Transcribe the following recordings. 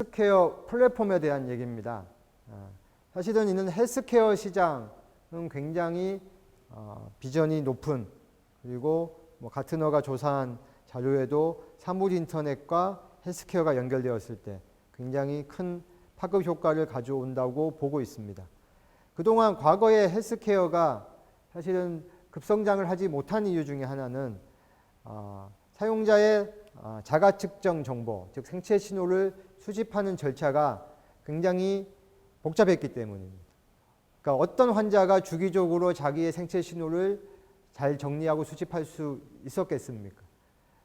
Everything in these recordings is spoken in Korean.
헬스케어 플랫폼에 대한 얘기입니다. 사실은 이는 헬스케어 시장은 굉장히 비전이 높은, 그리고 가트너가 조사한 자료에도 사물 인터넷과 헬스케어가 연결되었을 때 굉장히 큰 파급 효과를 가져온다고 보고 있습니다. 그동안 과거의 헬스케어가 사실은 급성장을 하지 못한 이유 중에 하나는 사용자의 자가 측정 정보, 즉 생체 신호를 수집하는 절차가 굉장히 복잡했기 때문입니다. 그러니까 어떤 환자가 주기적으로 자기의 생체 신호를 잘 정리하고 수집할 수 있었겠습니까?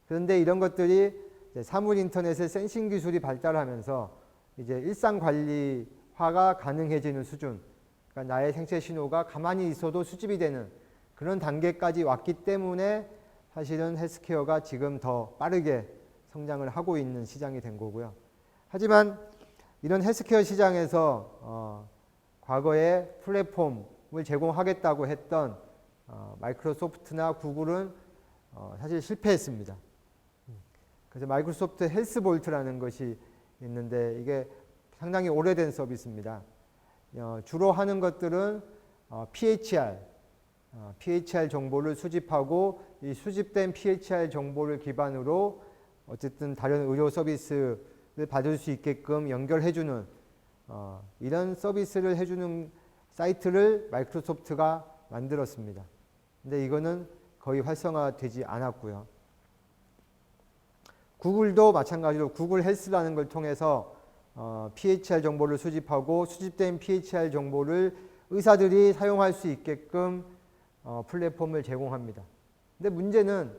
그런데 이런 것들이 사물 인터넷의 센싱 기술이 발달하면서 이제 일상 관리화가 가능해지는 수준, 그러니까 나의 생체 신호가 가만히 있어도 수집이 되는 그런 단계까지 왔기 때문에 사실은 헬스케어가 지금 더 빠르게 성장을 하고 있는 시장이 된 거고요. 하지만 이런 헬스케어 시장에서 과거에 플랫폼을 제공하겠다고 했던 마이크로소프트나 구글은 사실 실패했습니다. 그래서 마이크로소프트 헬스볼트라는 것이 있는데 이게 상당히 오래된 서비스입니다. 주로 하는 것들은 PHR 정보를 수집하고 이 수집된 PHR 정보를 기반으로 어쨌든 다른 의료 서비스를 받을 수 있게끔 연결해주는 이런 서비스를 해주는 사이트를 마이크로소프트가 만들었습니다. 근데 이거는 거의 활성화되지 않았고요. 구글도 마찬가지로 구글 헬스라는 걸 통해서 PHR 정보를 수집하고 수집된 PHR 정보를 의사들이 사용할 수 있게끔 플랫폼을 제공합니다. 근데 문제는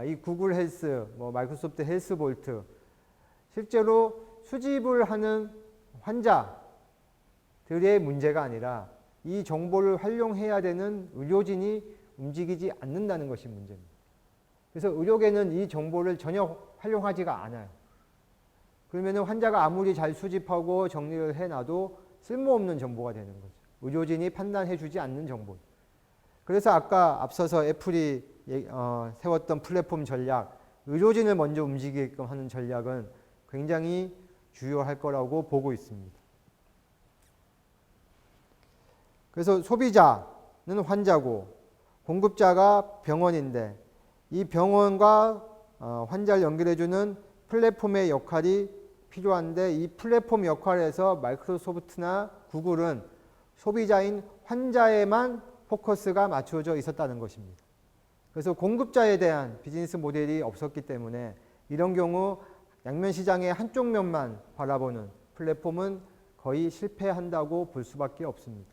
이 구글 헬스, 마이크로소프트 헬스볼트 실제로 수집을 하는 환자들의 문제가 아니라 이 정보를 활용해야 되는 의료진이 움직이지 않는다는 것이 문제입니다. 그래서 의료계는 이 정보를 전혀 활용하지가 않아요. 그러면 환자가 아무리 잘 수집하고 정리를 해놔도 쓸모없는 정보가 되는 거죠. 의료진이 판단해 주지 않는 정보. 그래서 아까 앞서서 애플이 세웠던 플랫폼 전략, 의료진을 먼저 움직이게끔 하는 전략은 굉장히 주요할 거라고 보고 있습니다. 그래서 소비자는 환자고 공급자가 병원인데 이 병원과 환자를 연결해주는 플랫폼의 역할이 필요한데 이 플랫폼 역할에서 마이크로소프트나 구글은 소비자인 환자에만 포커스가 맞춰져 있었다는 것입니다. 그래서 공급자에 대한 비즈니스 모델이 없었기 때문에 이런 경우 양면 시장의 한쪽 면만 바라보는 플랫폼은 거의 실패한다고 볼 수밖에 없습니다.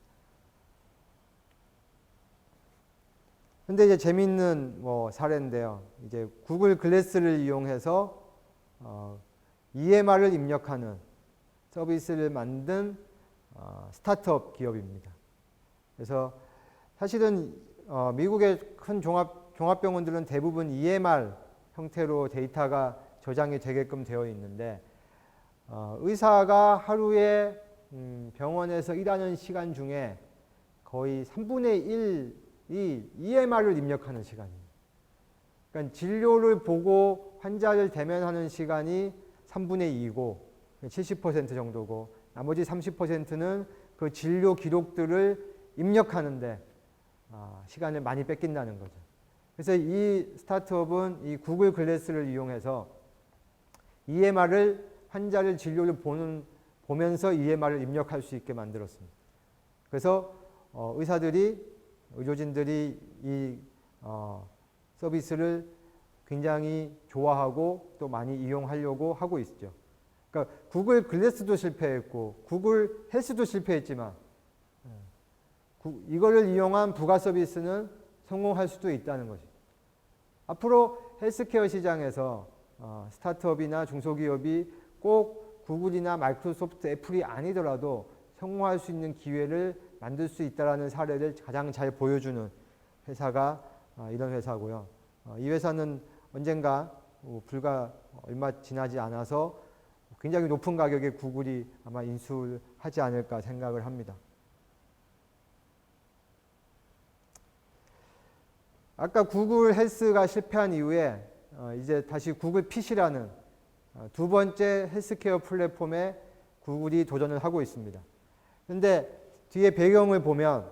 근데 이제 재미있는 사례인데요. 이제 구글 글래스를 이용해서 EMR을 입력하는 서비스를 만든 스타트업 기업입니다. 그래서 사실은 미국의 큰 종합병원들은 대부분 EMR 형태로 데이터가 저장이 되게끔 되어 있는데 의사가 하루에 병원에서 일하는 시간 중에 거의 3분의 1이 EMR을 입력하는 시간이에요. 그러니까 진료를 보고 환자를 대면하는 시간이 3분의 2이고 70% 정도고 나머지 30%는 그 진료 기록들을 입력하는데 시간을 많이 뺏긴다는 거죠. 그래서 이 스타트업은 이 구글 글래스를 이용해서 EMR을 환자를 진료를 보면서 EMR을 입력할 수 있게 만들었습니다. 그래서 의료진들이 이 서비스를 굉장히 좋아하고 또 많이 이용하려고 하고 있죠. 그러니까 구글 글래스도 실패했고 구글 헬스도 실패했지만 이거를 이용한 부가 서비스는 성공할 수도 있다는 것이죠. 앞으로 헬스케어 시장에서 스타트업이나 중소기업이 꼭 구글이나 마이크로소프트, 애플이 아니더라도 성공할 수 있는 기회를 만들 수 있다는 사례를 가장 잘 보여주는 회사가 이런 회사고요. 이 회사는 언젠가 불과 얼마 지나지 않아서 굉장히 높은 가격에 구글이 아마 인수를 하지 않을까 생각을 합니다. 아까 구글 헬스가 실패한 이후에 이제 다시 구글 핏이라는 두 번째 헬스케어 플랫폼에 구글이 도전을 하고 있습니다. 그런데 뒤에 배경을 보면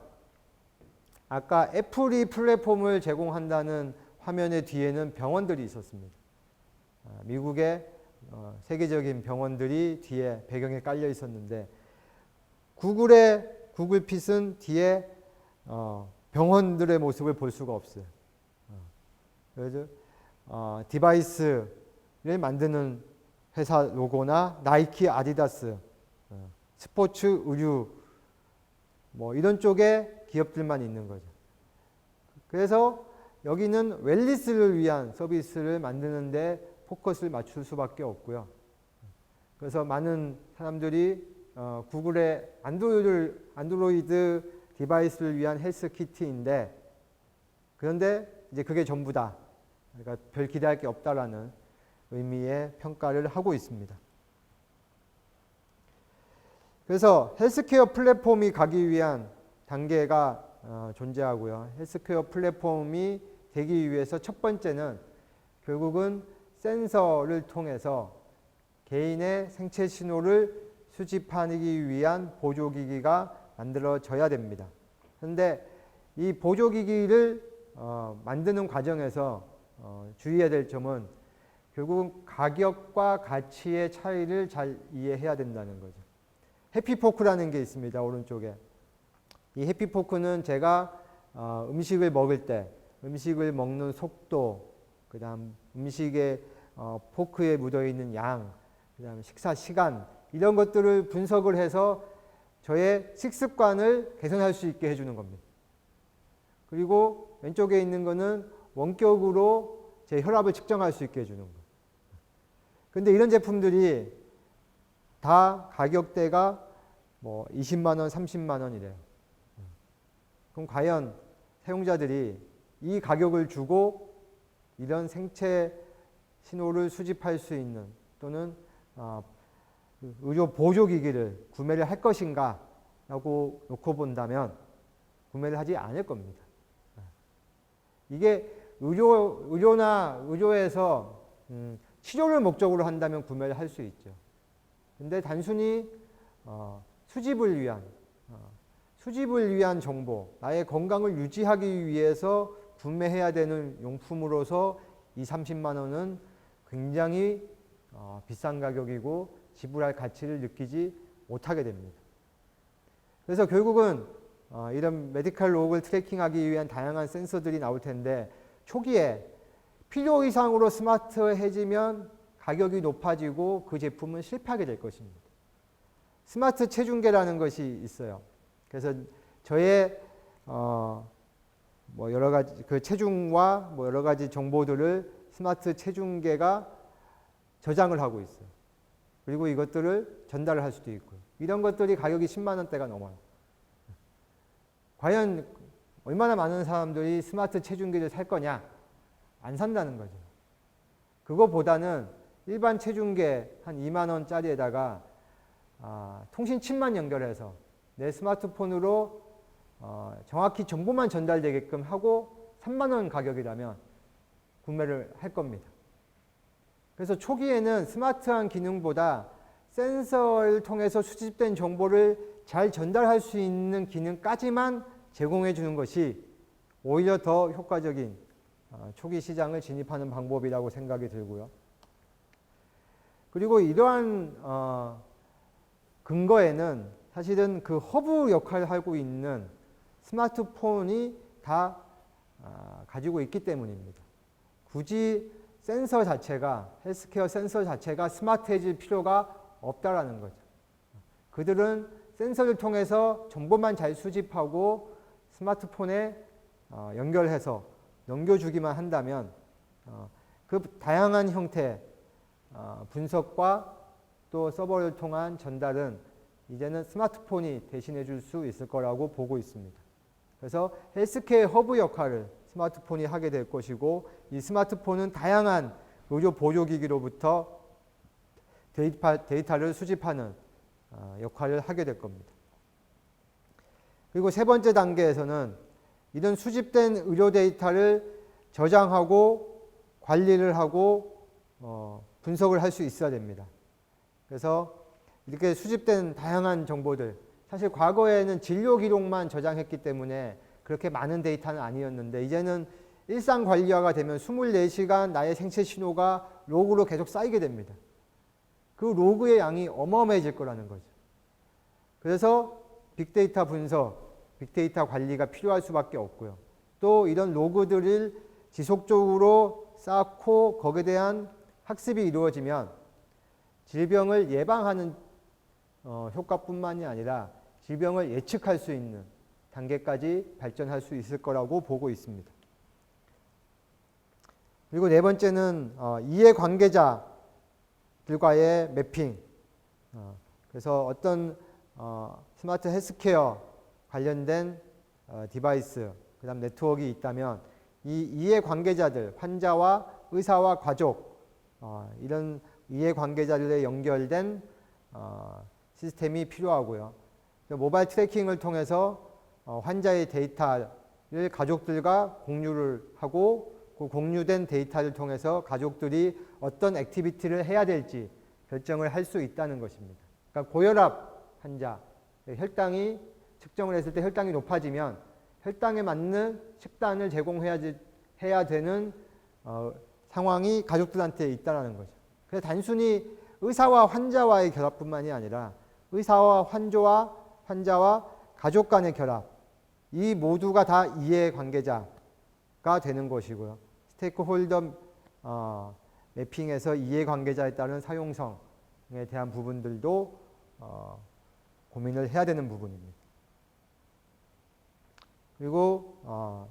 아까 애플이 플랫폼을 제공한다는 화면의 뒤에는 병원들이 있었습니다. 미국의 세계적인 병원들이 뒤에 배경에 깔려 있었는데 구글의 구글핏은 뒤에 병원들의 모습을 볼 수가 없어요. 그래서 디바이스를 만드는 회사 로고나 나이키, 아디다스, 스포츠, 의류 뭐 이런 쪽에 기업들만 있는 거죠. 그래서 여기는 웰니스를 위한 서비스를 만드는데 포커스를 맞출 수밖에 없고요. 그래서 많은 사람들이 구글의 안드로이드 디바이스를 위한 헬스 키트인데 그런데 이제 그게 전부다. 그러니까 별 기대할 게 없다라는 의미의 평가를 하고 있습니다. 그래서 헬스케어 플랫폼이 가기 위한 단계가 존재하고요. 헬스케어 플랫폼이 되기 위해서 첫 번째는 결국은 센서를 통해서 개인의 생체 신호를 수집하기 위한 보조기기가 만들어져야 됩니다. 그런데 이 보조기기를 만드는 과정에서 주의해야 될 점은 결국은 가격과 가치의 차이를 잘 이해해야 된다는 거죠. 해피포크라는 게 있습니다. 오른쪽에. 이 해피포크는 제가 음식을 먹을 때 음식을 먹는 속도, 그 다음 음식에 포크에 묻어있는 양, 그 다음 식사 시간 이런 것들을 분석을 해서 저의 식습관을 개선할 수 있게 해주는 겁니다. 그리고 왼쪽에 있는 거는 원격으로 제 혈압을 측정할 수 있게 해주는 거예요. 근데 이런 제품들이 다 가격대가 뭐 20만 원, 30만 원이래요. 그럼 과연 사용자들이 이 가격을 주고 이런 생체 신호를 수집할 수 있는 또는 의료 보조기기를 구매를 할 것인가 라고 놓고 본다면 구매를 하지 않을 겁니다. 이게 의료에서 치료를 목적으로 한다면 구매를 할 수 있죠. 근데 단순히 수집을 위한 정보, 나의 건강을 유지하기 위해서 구매해야 되는 용품으로서 30만 원은 굉장히 비싼 가격이고 지불할 가치를 느끼지 못하게 됩니다. 그래서 결국은 이런 메디컬 로그를 트래킹하기 위한 다양한 센서들이 나올 텐데 초기에 필요 이상으로 스마트해지면 가격이 높아지고 그 제품은 실패하게 될 것입니다. 스마트 체중계라는 것이 있어요. 그래서 저의 뭐 여러 가지 그 체중과 뭐 여러 가지 정보들을 스마트 체중계가 저장을 하고 있어요. 그리고 이것들을 전달을 할 수도 있고요. 이런 것들이 가격이 10만 원대가 넘어요. 과연 얼마나 많은 사람들이 스마트 체중계를 살 거냐? 안 산다는 거죠. 그거보다는 일반 체중계 한 2만 원짜리에다가 통신칩만 연결해서 내 스마트폰으로 정확히 정보만 전달되게끔 하고 3만 원 가격이라면 구매를 할 겁니다. 그래서 초기에는 스마트한 기능보다 센서를 통해서 수집된 정보를 잘 전달할 수 있는 기능까지만 제공해 주는 것이 오히려 더 효과적인 초기 시장을 진입하는 방법이라고 생각이 들고요. 그리고 이러한 근거에는 사실은 그 허브 역할을 하고 있는 스마트폰이 다 가지고 있기 때문입니다. 굳이 센서 자체가 헬스케어 센서 자체가 스마트해질 필요가 없다라는 거죠. 그들은 센서를 통해서 정보만 잘 수집하고 스마트폰에 연결해서 넘겨주기만 한다면 그 다양한 형태 분석과 또 서버를 통한 전달은 이제는 스마트폰이 대신해 줄 수 있을 거라고 보고 있습니다. 그래서 헬스케어 허브 역할을 스마트폰이 하게 될 것이고 이 스마트폰은 다양한 의료 보조기기로부터 데이터를 수집하는 역할을 하게 될 겁니다. 그리고 세 번째 단계에서는 이런 수집된 의료 데이터를 저장하고 관리를 하고 분석을 할 수 있어야 됩니다. 그래서 이렇게 수집된 다양한 정보들, 사실 과거에는 진료 기록만 저장했기 때문에 그렇게 많은 데이터는 아니었는데 이제는 일상 관리화가 되면 24시간 나의 생체 신호가 로그로 계속 쌓이게 됩니다. 그 로그의 양이 어마어마해질 거라는 거죠. 그래서 빅데이터 분석, 빅데이터 관리가 필요할 수밖에 없고요. 또 이런 로그들을 지속적으로 쌓고 거기에 대한 학습이 이루어지면 질병을 예방하는 효과뿐만이 아니라 질병을 예측할 수 있는 단계까지 발전할 수 있을 거라고 보고 있습니다. 그리고 네 번째는 이해관계자들과의 매핑. 그래서 어떤 스마트 헬스케어 관련된 디바이스, 그 다음 네트워크가 있다면 이 이해관계자들, 환자와 의사와 가족, 이런 이해관계자들에 연결된 시스템이 필요하고요. 모바일 트래킹을 통해서 환자의 데이터를 가족들과 공유를 하고 그 공유된 데이터를 통해서 가족들이 어떤 액티비티를 해야 될지 결정을 할 수 있다는 것입니다. 그러니까 고혈압 환자, 혈당이 측정을 했을 때 혈당이 높아지면 혈당에 맞는 식단을 제공해야 되는 상황이 가족들한테 있다는 거죠. 그래서 단순히 의사와 환자와의 결합뿐만이 아니라 의사와 환자와 가족 간의 결합, 이 모두가 다 이해관계자가 되는 것이고요. 스테이크홀더 매핑에서 이해관계자에 따른 사용성에 대한 부분들도 고민을 해야 되는 부분입니다. 그리고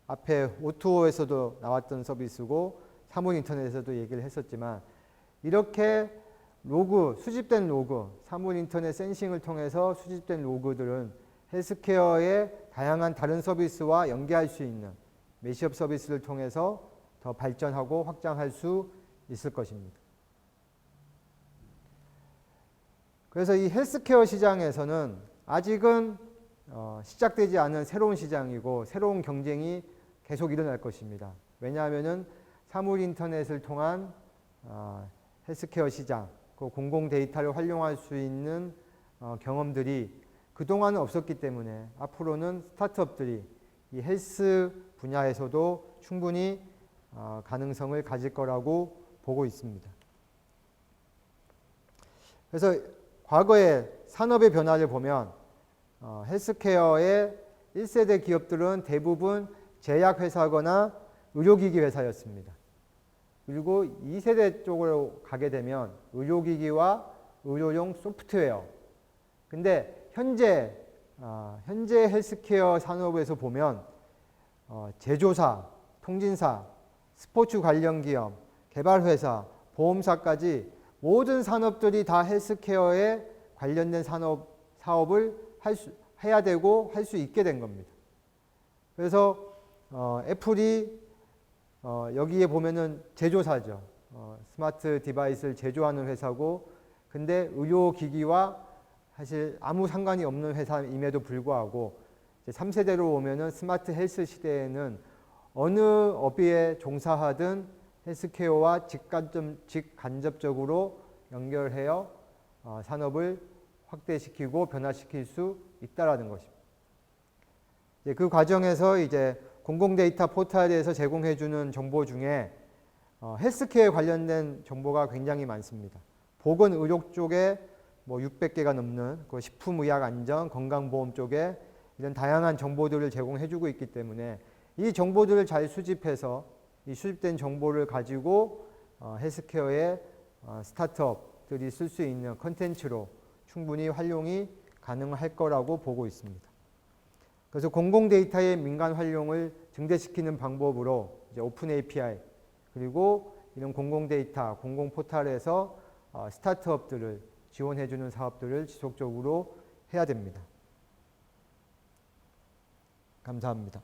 앞에 O2O에서도 나왔던 서비스고 사문 인터넷에서도 얘기를 했었지만 이렇게 수집된 로그, 사문 인터넷 센싱을 통해서 수집된 로그들은 헬스케어의 다양한 다른 서비스와 연계할 수 있는 매시업 서비스를 통해서 더 발전하고 확장할 수 있을 것입니다. 그래서 이 헬스케어 시장에서는 아직은 시작되지 않은 새로운 시장이고 새로운 경쟁이 계속 일어날 것입니다. 왜냐하면 사물 인터넷을 통한 헬스케어 시장, 그 공공 데이터를 활용할 수 있는 경험들이 그동안은 없었기 때문에 앞으로는 스타트업들이 이 헬스 분야에서도 충분히 가능성을 가질 거라고 보고 있습니다. 그래서 과거의 산업의 변화를 보면 헬스케어의 1세대 기업들은 대부분 제약회사거나 의료기기 회사였습니다. 그리고 2세대 쪽으로 가게 되면 의료기기와 의료용 소프트웨어. 근데 현재 헬스케어 산업에서 보면 제조사, 통진사, 스포츠 관련 기업, 개발회사, 보험사까지 모든 산업들이 다 헬스케어에 관련된 사업을 해야 되고 할 수 있게 된 겁니다. 그래서 애플이 여기에 보면은 제조사죠. 스마트 디바이스를 제조하는 회사고, 근데 의료기기와 사실 아무 상관이 없는 회사임에도 불구하고 3세대로 오면은 스마트 헬스 시대에는 어느 업에 종사하든 헬스케어와 직간접적으로 연결하여 산업을 확대시키고 변화시킬 수 있다라는 것입니다. 그 과정에서 이제 공공 데이터 포털에서 제공해주는 정보 중에 헬스케어에 관련된 정보가 굉장히 많습니다. 보건의료 쪽에 600개가 넘는 그 식품의약안전, 건강보험 쪽에 이런 다양한 정보들을 제공해주고 있기 때문에 이 정보들을 잘 수집해서 이 수집된 정보를 가지고 헬스케어의 스타트업들이 쓸 수 있는 컨텐츠로 충분히 활용이 가능할 거라고 보고 있습니다. 그래서 공공 데이터의 민간 활용을 증대시키는 방법으로 이제 오픈 API 그리고 이런 공공 데이터, 공공 포털에서 스타트업들을 지원해주는 사업들을 지속적으로 해야 됩니다. 감사합니다.